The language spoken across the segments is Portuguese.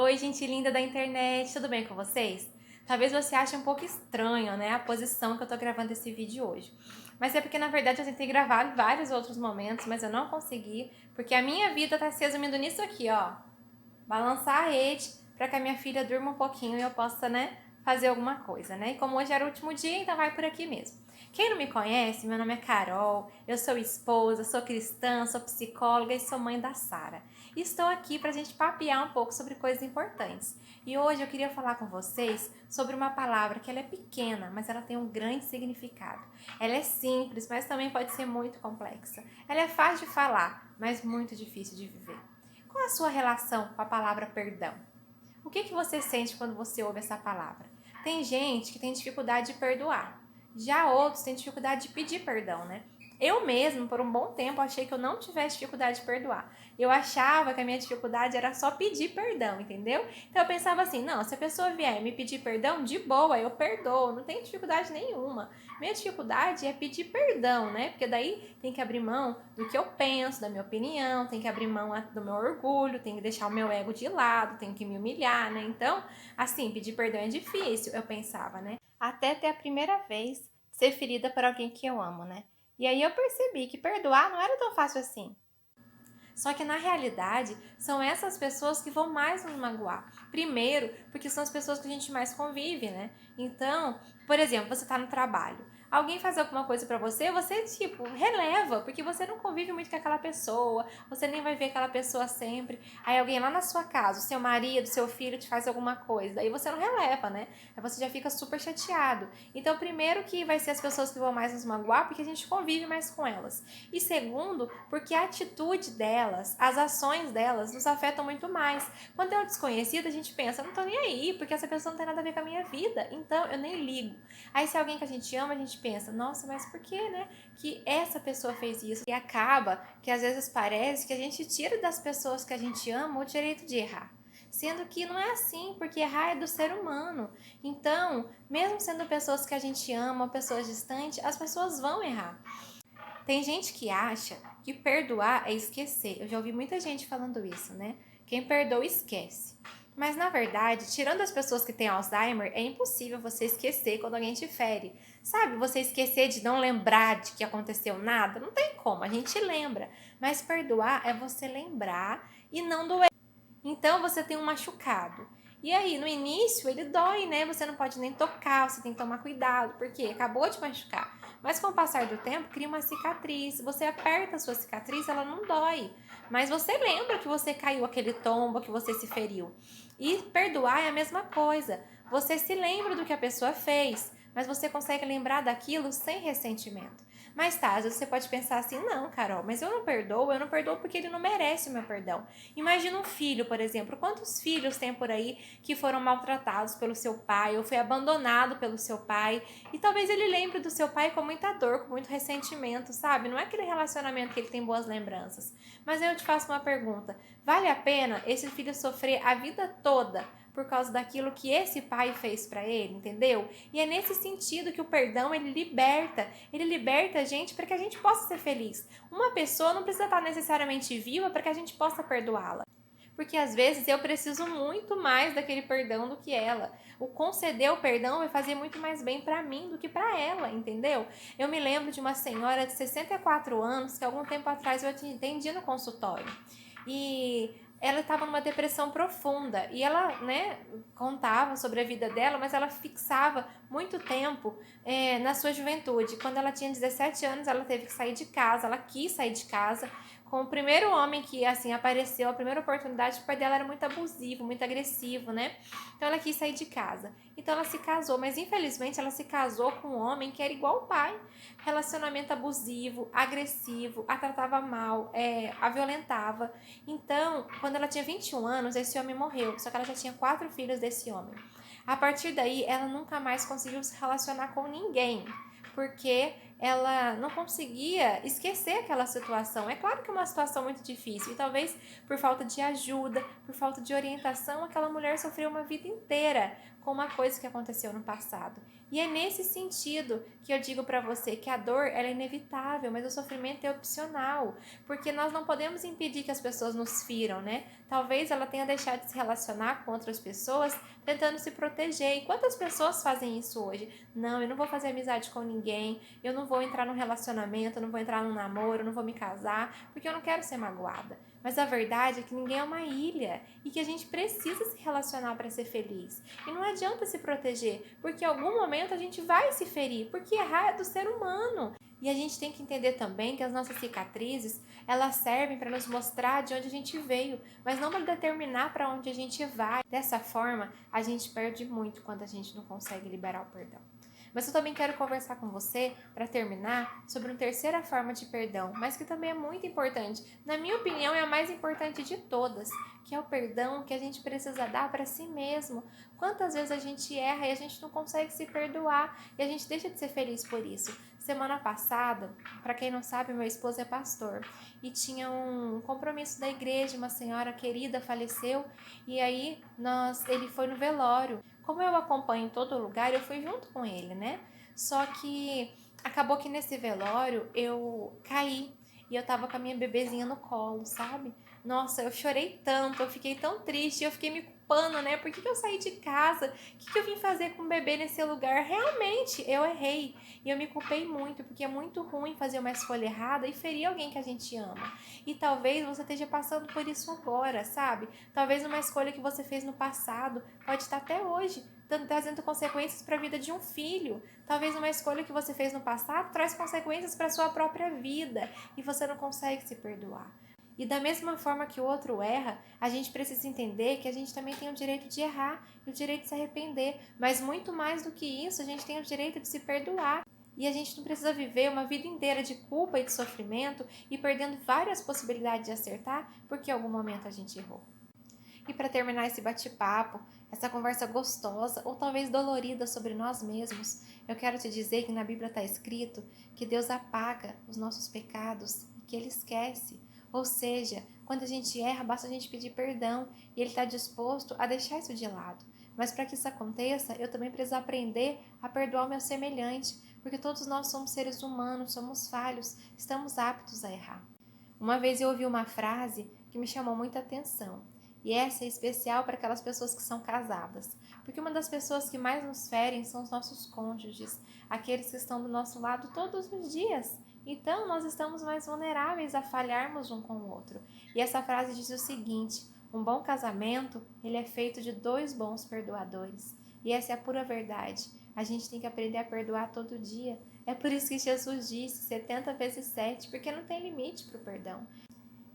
Oi, gente linda da internet, tudo bem com vocês? Talvez você ache um pouco estranho, né, a posição que eu tô gravando esse vídeo hoje. Mas é porque, na verdade, eu tentei gravar em vários outros momentos, mas eu não consegui, porque a minha vida tá se resumindo nisso aqui, ó. Balançar a rede para que a minha filha durma um pouquinho e eu possa, né, fazer alguma coisa, né? E como hoje era o último dia, então vai por aqui mesmo. Quem não me conhece, meu nome é Carol, eu sou esposa, sou cristã, sou psicóloga e sou mãe da Sara. E estou aqui para a gente papear um pouco sobre coisas importantes. E hoje eu queria falar com vocês sobre uma palavra que ela é pequena, mas ela tem um grande significado. Ela é simples, mas também pode ser muito complexa. Ela é fácil de falar, mas muito difícil de viver. Qual a sua relação com a palavra perdão? O que você sente quando você ouve essa palavra? Tem gente que tem dificuldade de perdoar. Já outros têm dificuldade de pedir perdão, né? Eu mesmo, por um bom tempo, achei que eu não tivesse dificuldade de perdoar. Eu achava que a minha dificuldade era só pedir perdão, entendeu? Então eu pensava assim, não, se a pessoa vier me pedir perdão, de boa, eu perdoo, não tem dificuldade nenhuma. Minha dificuldade é pedir perdão, né? Porque daí tem que abrir mão do que eu penso, da minha opinião, tem que abrir mão do meu orgulho, tem que deixar o meu ego de lado, tem que me humilhar, né? Então, assim, pedir perdão é difícil, eu pensava, né? Até ter a primeira vez ser ferida por alguém que eu amo, né? E aí eu percebi que perdoar não era tão fácil assim. Só que na realidade, são essas pessoas que vão mais nos magoar. Primeiro, porque são as pessoas que a gente mais convive, né? Então, por exemplo, você tá no trabalho. Alguém faz alguma coisa pra você, você, tipo, releva, porque você não convive muito com aquela pessoa, você nem vai ver aquela pessoa sempre. Aí alguém lá na sua casa, o seu marido, seu filho te faz alguma coisa, daí você não releva, né? Aí você já fica super chateado. Então, primeiro que vai ser as pessoas que vão mais nos magoar, porque a gente convive mais com elas. E segundo, porque a atitude delas, as ações delas nos afetam muito mais. Quando é um desconhecido, a gente pensa, não tô nem aí, porque essa pessoa não tem nada a ver com a minha vida, então eu nem ligo. Aí se é alguém que a gente ama, a gente pensa, nossa, mas por que, né, que essa pessoa fez isso? E acaba que às vezes parece que a gente tira das pessoas que a gente ama o direito de errar. Sendo que não é assim, porque errar é do ser humano. Então, mesmo sendo pessoas que a gente ama, pessoas distantes, as pessoas vão errar. Tem gente que acha que perdoar é esquecer. Eu já ouvi muita gente falando isso, né? Quem perdoa esquece. Mas na verdade, tirando as pessoas que têm Alzheimer, é impossível você esquecer quando alguém te fere. Sabe, você esquecer de não lembrar de que aconteceu nada? Não tem como, a gente lembra. Mas perdoar é você lembrar e não doer. Então você tem um machucado. E aí, no início, ele dói, né? Você não pode nem tocar, você tem que tomar cuidado, porque acabou de machucar. Mas com o passar do tempo, cria uma cicatriz. Você aperta a sua cicatriz, ela não dói. Mas você lembra que você caiu aquele tombo, que você se feriu. E perdoar é a mesma coisa. Você se lembra do que a pessoa fez, mas você consegue lembrar daquilo sem ressentimento. Mas tá, às vezes você pode pensar assim, não, Carol, mas eu não perdoo porque ele não merece o meu perdão. Imagina um filho, por exemplo, quantos filhos tem por aí que foram maltratados pelo seu pai ou foi abandonado pelo seu pai e talvez ele lembre do seu pai com muita dor, com muito ressentimento, sabe? Não é aquele relacionamento que ele tem boas lembranças. Mas eu te faço uma pergunta, vale a pena esse filho sofrer a vida toda por causa daquilo que esse pai fez para ele, entendeu? E é nesse sentido que o perdão ele liberta a gente para que a gente possa ser feliz. Uma pessoa não precisa estar necessariamente viva para que a gente possa perdoá-la. Porque às vezes eu preciso muito mais daquele perdão do que ela. O conceder o perdão vai fazer muito mais bem para mim do que para ela, entendeu? Eu me lembro de uma senhora de 64 anos que algum tempo atrás eu atendi no consultório. E ela estava numa depressão profunda e ela, né, contava sobre a vida dela, mas ela fixava muito tempo na sua juventude. Quando ela tinha 17 anos, ela teve que sair de casa, ela quis sair de casa com o primeiro homem que, assim, apareceu, a primeira oportunidade, o pai dela era muito abusivo, muito agressivo, né? Então ela quis sair de casa. Então ela se casou, mas infelizmente ela se casou com um homem que era igual o pai. Relacionamento abusivo, agressivo, a tratava mal, a violentava. Então, quando ela tinha 21 anos, esse homem morreu, só que ela já tinha 4 filhos desse homem. A partir daí, ela nunca mais conseguiu se relacionar com ninguém, porque ela não conseguia esquecer aquela situação. É claro que é uma situação muito difícil e talvez por falta de ajuda, por falta de orientação, aquela mulher sofreu uma vida inteira com uma coisa que aconteceu no passado. E é nesse sentido que eu digo para você que a dor ela é inevitável, mas o sofrimento é opcional, porque nós não podemos impedir que as pessoas nos firam, né? Talvez ela tenha deixado de se relacionar com outras pessoas tentando se proteger. E quantas pessoas fazem isso hoje? Não, eu não vou fazer amizade com ninguém, eu não vou entrar num relacionamento, eu não vou entrar num namoro, eu não vou me casar, porque eu não quero ser magoada. Mas a verdade é que ninguém é uma ilha e que a gente precisa se relacionar para ser feliz. E não adianta se proteger, porque em algum momento a gente vai se ferir, porque errar é do ser humano. E a gente tem que entender também que as nossas cicatrizes, elas servem para nos mostrar de onde a gente veio, mas não para determinar para onde a gente vai. Dessa forma, a gente perde muito quando a gente não consegue liberar o perdão. Mas eu também quero conversar com você, para terminar, sobre uma terceira forma de perdão, mas que também é muito importante. Na minha opinião, é a mais importante de todas, que é o perdão que a gente precisa dar para si mesmo. Quantas vezes a gente erra e a gente não consegue se perdoar e a gente deixa de ser feliz por isso. Semana passada, para quem não sabe, meu esposo é pastor e tinha um compromisso da igreja, uma senhora querida faleceu e aí ele foi no velório. Como eu acompanho em todo lugar, eu fui junto com ele, né? Só que acabou que nesse velório eu caí e eu tava com a minha bebezinha no colo, sabe? Nossa, eu chorei tanto, eu fiquei tão triste, eu fiquei me culpando, né? Por que eu saí de casa? O que eu vim fazer com o bebê nesse lugar? Realmente, eu errei. E eu me culpei muito, porque é muito ruim fazer uma escolha errada e ferir alguém que a gente ama. E talvez você esteja passando por isso agora, sabe? Talvez uma escolha que você fez no passado pode estar até hoje trazendo consequências para a vida de um filho. Talvez uma escolha que você fez no passado traz consequências para a sua própria vida e você não consegue se perdoar. E da mesma forma que o outro erra, a gente precisa entender que a gente também tem o direito de errar e o direito de se arrepender. Mas muito mais do que isso, a gente tem o direito de se perdoar. E a gente não precisa viver uma vida inteira de culpa e de sofrimento e perdendo várias possibilidades de acertar porque em algum momento a gente errou. E para terminar esse bate-papo, essa conversa gostosa ou talvez dolorida sobre nós mesmos, eu quero te dizer que na Bíblia está escrito que Deus apaga os nossos pecados e que Ele esquece. Ou seja, quando a gente erra, basta a gente pedir perdão e Ele está disposto a deixar isso de lado. Mas para que isso aconteça, eu também preciso aprender a perdoar o meu semelhante, porque todos nós somos seres humanos, somos falhos, estamos aptos a errar. Uma vez eu ouvi uma frase que me chamou muita atenção. E essa é especial para aquelas pessoas que são casadas. Porque uma das pessoas que mais nos ferem são os nossos cônjuges, aqueles que estão do nosso lado todos os dias. Então, nós estamos mais vulneráveis a falharmos um com o outro. E essa frase diz o seguinte: um bom casamento, ele é feito de dois bons perdoadores. E essa é a pura verdade. A gente tem que aprender a perdoar todo dia. É por isso que Jesus disse 70 vezes 7, porque não tem limite para o perdão.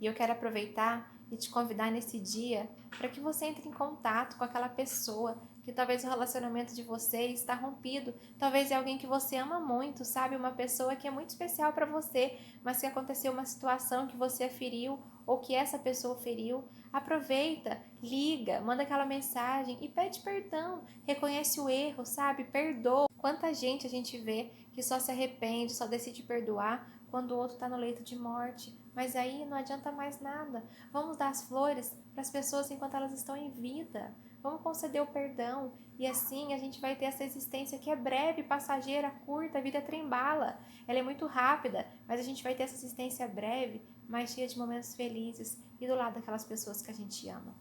E eu quero aproveitar e te convidar nesse dia para que você entre em contato com aquela pessoa que talvez o relacionamento de vocês está rompido, talvez é alguém que você ama muito, sabe? Uma pessoa que é muito especial para você, mas que aconteceu uma situação que você a feriu ou que essa pessoa feriu. Aproveita, liga, manda aquela mensagem e pede perdão, reconhece o erro, sabe? Perdoa. Quanta gente a gente vê que só se arrepende, só decide perdoar quando o outro está no leito de morte. Mas aí não adianta mais nada. Vamos dar as flores para as pessoas enquanto elas estão em vida. Vamos conceder o perdão. E assim a gente vai ter essa existência que é breve, passageira, curta, a vida é trem-bala. Ela é muito rápida, mas a gente vai ter essa existência breve, mas cheia de momentos felizes e do lado daquelas pessoas que a gente ama.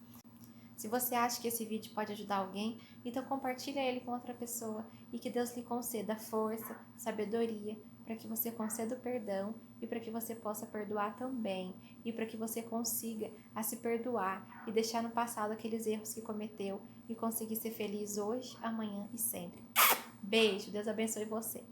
Se você acha que esse vídeo pode ajudar alguém, então compartilha ele com outra pessoa e que Deus lhe conceda força, sabedoria, para que você conceda o perdão e para que você possa perdoar também e para que você consiga a se perdoar e deixar no passado aqueles erros que cometeu e conseguir ser feliz hoje, amanhã e sempre. Beijo, Deus abençoe você.